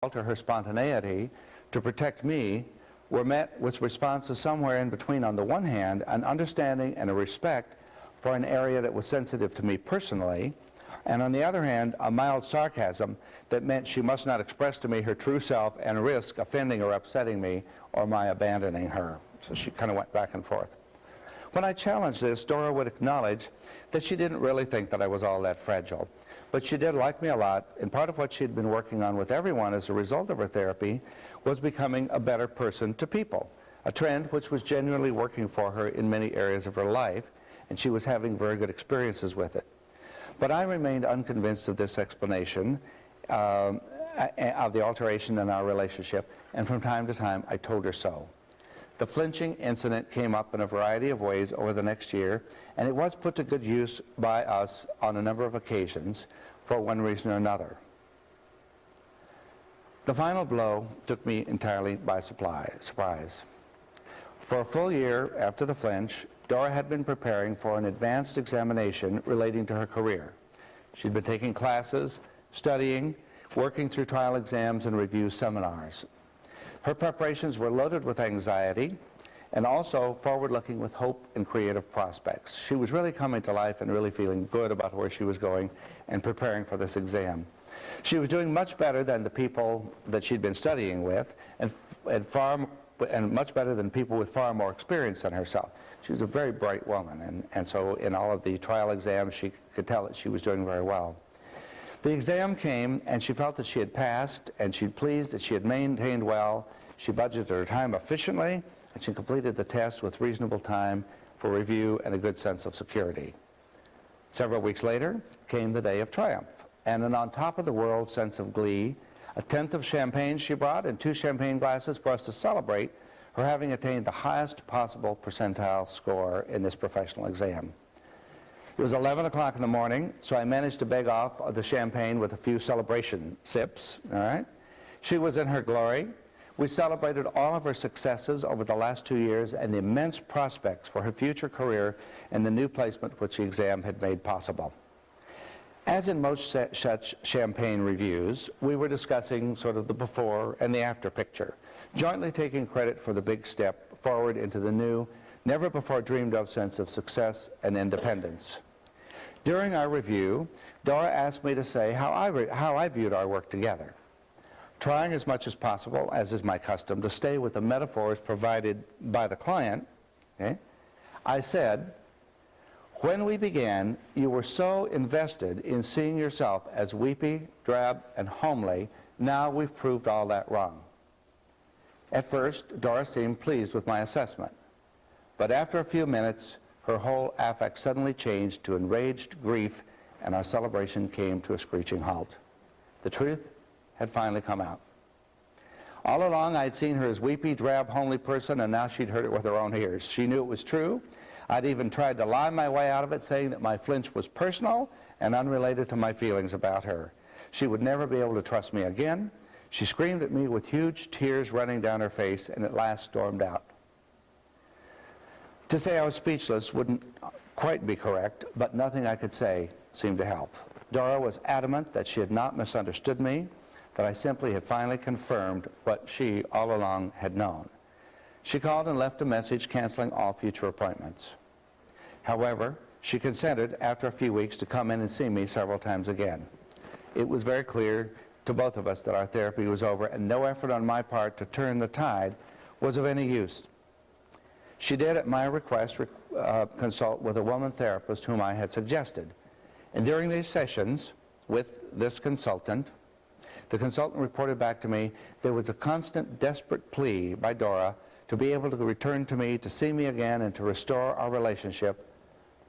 alter her spontaneity to protect me were met with responses somewhere in between, on the one hand, an understanding and a respect for an area that was sensitive to me personally, and on the other hand, a mild sarcasm that meant she must not express to me her true self and risk offending or upsetting me or my abandoning her. So she kind of went back and forth. When I challenged this, Dora would acknowledge that she didn't really think that I was all that fragile. But she did like me a lot, and part of what she'd been working on with everyone as a result of her therapy was becoming a better person to people, a trend which was genuinely working for her in many areas of her life, and she was having very good experiences with it. But I remained unconvinced of this explanation of the alteration in our relationship, and from time to time I told her so. The flinching incident came up in a variety of ways over the next year, and it was put to good use by us on a number of occasions for one reason or another. The final blow took me entirely by surprise. For a full year after the flinch, Dora had been preparing for an advanced examination relating to her career. She'd been taking classes, studying, working through trial exams and review seminars. Her preparations were loaded with anxiety and also forward-looking with hope and creative prospects. She was really coming to life and really feeling good about where she was going and preparing for this exam. She was doing much better than the people that she'd been studying with, and much better than people with far more experience than herself. She was a very bright woman, and so in all of the trial exams she could tell that she was doing very well. The exam came, and she felt that she had passed, and she'd pleased that she had maintained well. She budgeted her time efficiently, and she completed the test with reasonable time for review and a good sense of security. Several weeks later came the day of triumph, and an on-top-of-the-world sense of glee. A tenth of champagne she brought, and 2 champagne glasses for us to celebrate her having attained the highest possible percentile score in this professional exam. It was 11 o'clock in the morning, so I managed to beg off the champagne with a few celebration sips, all right? She was in her glory. We celebrated all of her successes over the last 2 years and the immense prospects for her future career and the new placement which the exam had made possible. As in most such champagne reviews, we were discussing sort of the before and the after picture, jointly taking credit for the big step forward into the new, never before dreamed of sense of success and independence. During our review, Dora asked me to say how I viewed our work together, trying as much as possible, as is my custom, to stay with the metaphors provided by the client. Okay? I said, "When we began, you were so invested in seeing yourself as weepy, drab, and homely. Now we've proved all that wrong." At first, Dora seemed pleased with my assessment, but after a few minutes, her whole affect suddenly changed to enraged grief, and our celebration came to a screeching halt. The truth had finally come out. All along, I'd seen her as weepy, drab, homely person, and now she'd heard it with her own ears. She knew it was true. I'd even tried to lie my way out of it, saying that my flinch was personal and unrelated to my feelings about her. She would never be able to trust me again. She screamed at me with huge tears running down her face, and at last stormed out. To say I was speechless wouldn't quite be correct, but nothing I could say seemed to help. Dora was adamant that she had not misunderstood me, that I simply had finally confirmed what she all along had known. She called and left a message canceling all future appointments. However, she consented after a few weeks to come in and see me several times again. It was very clear to both of us that our therapy was over, and no effort on my part to turn the tide was of any use. She did, at my request, consult with a woman therapist whom I had suggested. And during these sessions with this consultant, the consultant reported back to me there was a constant, desperate plea by Dora to be able to return to me, to see me again, and to restore our relationship,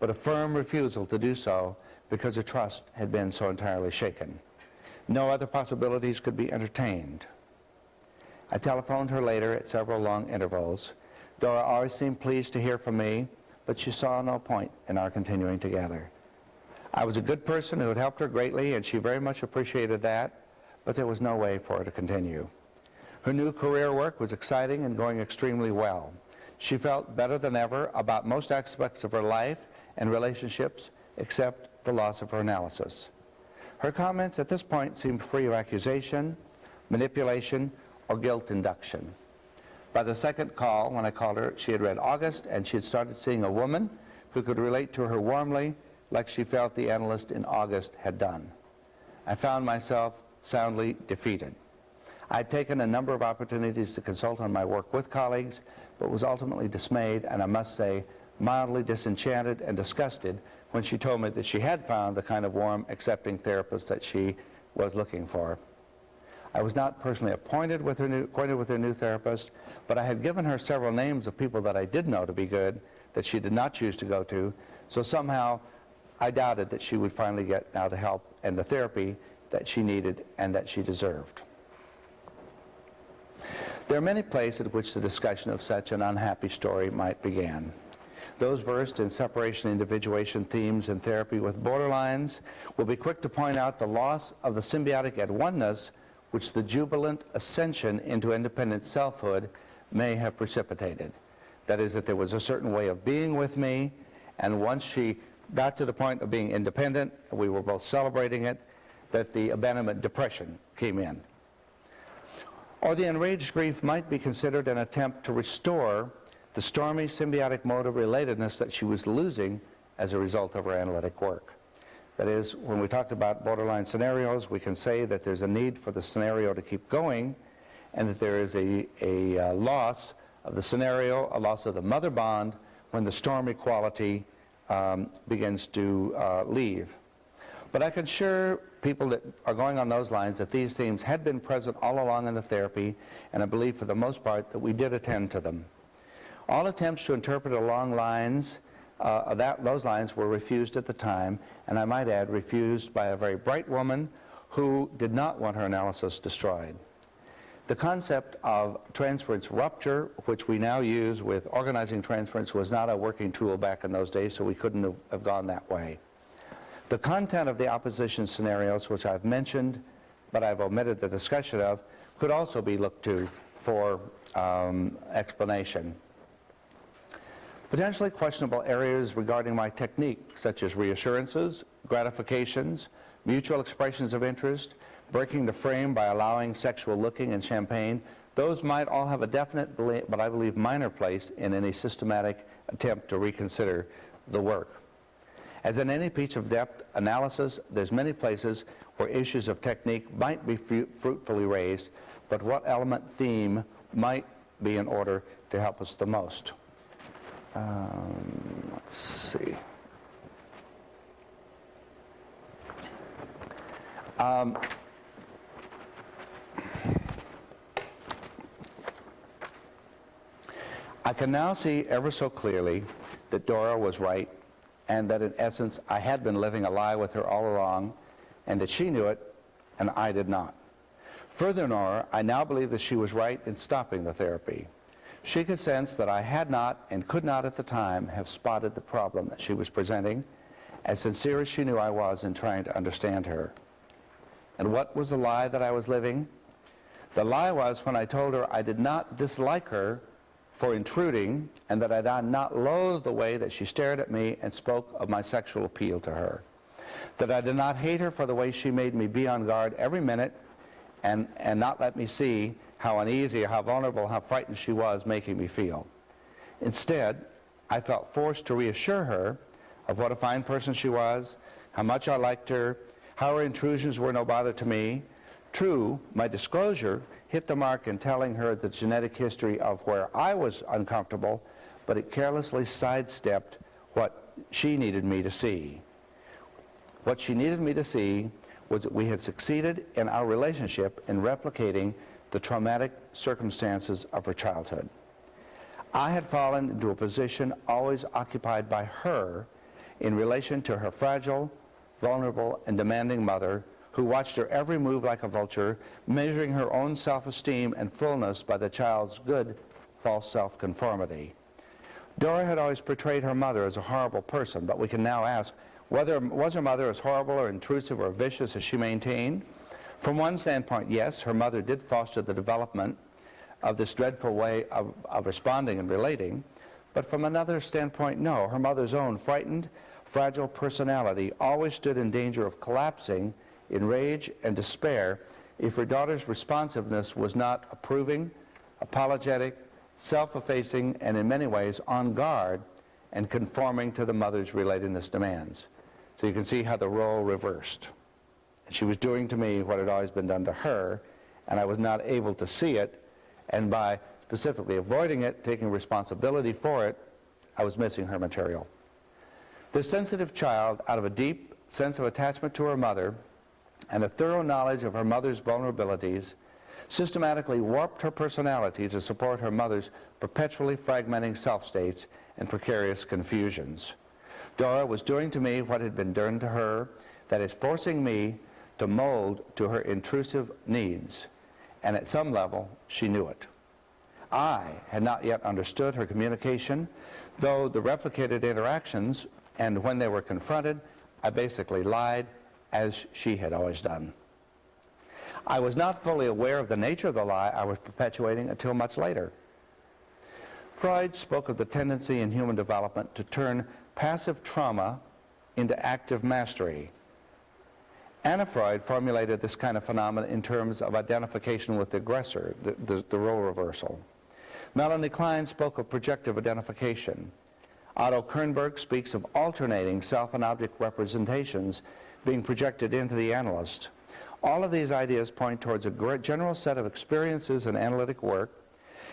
but a firm refusal to do so because her trust had been so entirely shaken. No other possibilities could be entertained. I telephoned her later at several long intervals. Dora always seemed pleased to hear from me, but she saw no point in our continuing together. I was a good person who had helped her greatly, and she very much appreciated that, but there was no way for her to continue. Her new career work was exciting and going extremely well. She felt better than ever about most aspects of her life and relationships, except the loss of her analysis. Her comments at this point seemed free of accusation, manipulation, or guilt induction. By the second call, when I called her, she had read August, and she had started seeing a woman who could relate to her warmly, like she felt the analyst in August had done. I found myself soundly defeated. I'd taken a number of opportunities to consult on my work with colleagues, but was ultimately dismayed, and I must say, mildly disenchanted and disgusted when she told me that she had found the kind of warm, accepting therapist that she was looking for. I was not personally acquainted with her new therapist, but I had given her several names of people that I did know to be good that she did not choose to go to, so somehow I doubted that she would finally get now the help and the therapy that she needed and that she deserved. There are many places at which the discussion of such an unhappy story might begin. Those versed in separation individuation themes in therapy with borderlines will be quick to point out the loss of the symbiotic at oneness which the jubilant ascension into independent selfhood may have precipitated. That is, that there was a certain way of being with me, and once she got to the point of being independent, we were both celebrating it, that the abandonment depression came in. Or the enraged grief might be considered an attempt to restore the stormy symbiotic mode of relatedness that she was losing as a result of her analytic work. That is, when we talked about borderline scenarios, we can say that there's a need for the scenario to keep going, and that there is a loss of the scenario, a loss of the mother bond, when the stormy quality begins to leave. But I can assure people that are going on those lines that these themes had been present all along in the therapy, and I believe for the most part that we did attend to them. All attempts to interpret along lines, those lines were refused at the time, and I might add, refused by a very bright woman who did not want her analysis destroyed. The concept of transference rupture, which we now use with organizing transference, was not a working tool back in those days, so we couldn't have gone that way. The content of the opposition scenarios, which I've mentioned, but I've omitted the discussion of, could also be looked to for explanation. Potentially questionable areas regarding my technique, such as reassurances, gratifications, mutual expressions of interest, breaking the frame by allowing sexual looking and champagne, those might all have a definite, but I believe minor place in any systematic attempt to reconsider the work. As in any piece of depth analysis, there's many places where issues of technique might be fruitfully raised, but what element theme might be in order to help us the most? Let's see. I can now see ever so clearly that Dora was right, and that in essence I had been living a lie with her all along, and that she knew it and I did not. Furthermore, I now believe that she was right in stopping the therapy. She could sense that I had not and could not at the time have spotted the problem that she was presenting, as sincere as she knew I was in trying to understand her. And what was the lie that I was living? The lie was when I told her I did not dislike her for intruding, and that I did not loathe the way that she stared at me and spoke of my sexual appeal to her. That I did not hate her for the way she made me be on guard every minute and not let me see how uneasy, how vulnerable, how frightened she was making me feel. Instead, I felt forced to reassure her of what a fine person she was, how much I liked her, how her intrusions were no bother to me. True, my disclosure hit the mark in telling her the genetic history of where I was uncomfortable, but it carelessly sidestepped what she needed me to see. What she needed me to see was that we had succeeded in our relationship in replicating the traumatic circumstances of her childhood. I had fallen into a position always occupied by her in relation to her fragile, vulnerable, and demanding mother, who watched her every move like a vulture, measuring her own self-esteem and fullness by the child's good, false self-conformity. Dora had always portrayed her mother as a horrible person, but we can now ask, was her mother as horrible or intrusive or vicious as she maintained? From one standpoint, yes, her mother did foster the development of this dreadful way of responding and relating, but from another standpoint, no. Her mother's own frightened, fragile personality always stood in danger of collapsing in rage and despair if her daughter's responsiveness was not approving, apologetic, self-effacing, and in many ways on guard and conforming to the mother's relatedness demands. So you can see how the role reversed. She was doing to me what had always been done to her, and I was not able to see it, and by specifically avoiding it, taking responsibility for it, I was missing her material. This sensitive child, out of a deep sense of attachment to her mother and a thorough knowledge of her mother's vulnerabilities, systematically warped her personality to support her mother's perpetually fragmenting self-states and precarious confusions. Dora was doing to me what had been done to her, that is, forcing me to mold to her intrusive needs, and at some level, she knew it. I had not yet understood her communication, though the replicated interactions, and when they were confronted, I basically lied, as she had always done. I was not fully aware of the nature of the lie I was perpetuating until much later. Freud spoke of the tendency in human development to turn passive trauma into active mastery. Anna Freud formulated this kind of phenomenon in terms of identification with the aggressor, the role reversal. Melanie Klein spoke of projective identification. Otto Kernberg speaks of alternating self and object representations being projected into the analyst. All of these ideas point towards a general set of experiences and analytic work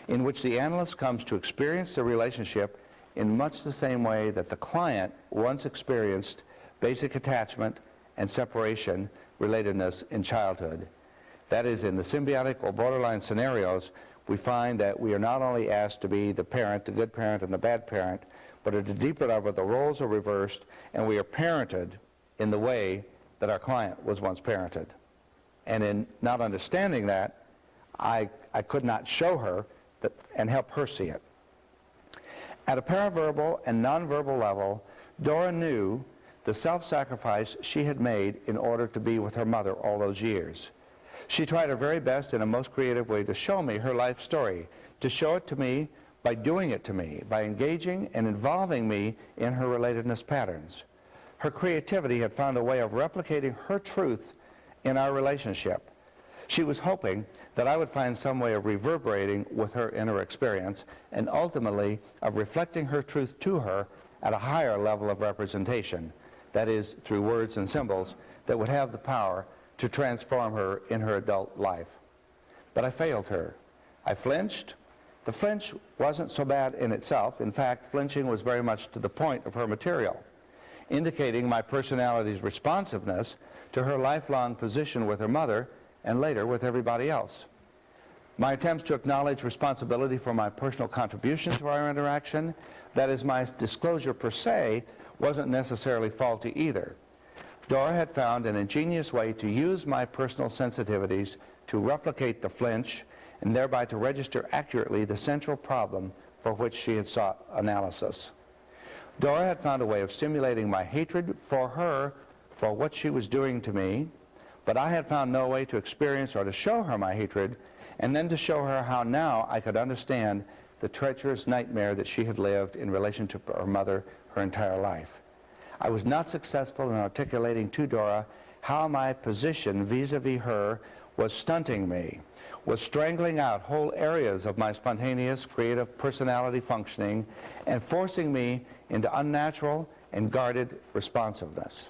in which the analyst comes to experience the relationship in much the same way that the client once experienced basic attachment and separation relatedness in childhood. That is, in the symbiotic or borderline scenarios, we find that we are not only asked to be the parent, the good parent and the bad parent, but at a deeper level the roles are reversed and we are parented in the way that our client was once parented. And in not understanding that, I could not show her that and help her see it. At a paraverbal and nonverbal level, Dora knew the self-sacrifice she had made in order to be with her mother all those years. She tried her very best in a most creative way to show me her life story, to show it to me by doing it to me, by engaging and involving me in her relatedness patterns. Her creativity had found a way of replicating her truth in our relationship. She was hoping that I would find some way of reverberating with her inner experience and ultimately of reflecting her truth to her at a higher level of representation, that is, through words and symbols that would have the power to transform her in her adult life. But I failed her. I flinched. The flinch wasn't so bad in itself. In fact, flinching was very much to the point of her material, indicating my personality's responsiveness to her lifelong position with her mother and later with everybody else. My attempts to acknowledge responsibility for my personal contributions to our interaction, that is, my disclosure per se, wasn't necessarily faulty either. Dora had found an ingenious way to use my personal sensitivities to replicate the flinch and thereby to register accurately the central problem for which she had sought analysis. Dora had found a way of stimulating my hatred for her for what she was doing to me, but I had found no way to experience or to show her my hatred, and then to show her how now I could understand the treacherous nightmare that she had lived in relation to her mother her entire life. I was not successful in articulating to Dora how my position vis-a-vis her was stunting me, was strangling out whole areas of my spontaneous, creative personality functioning and forcing me into unnatural and guarded responsiveness.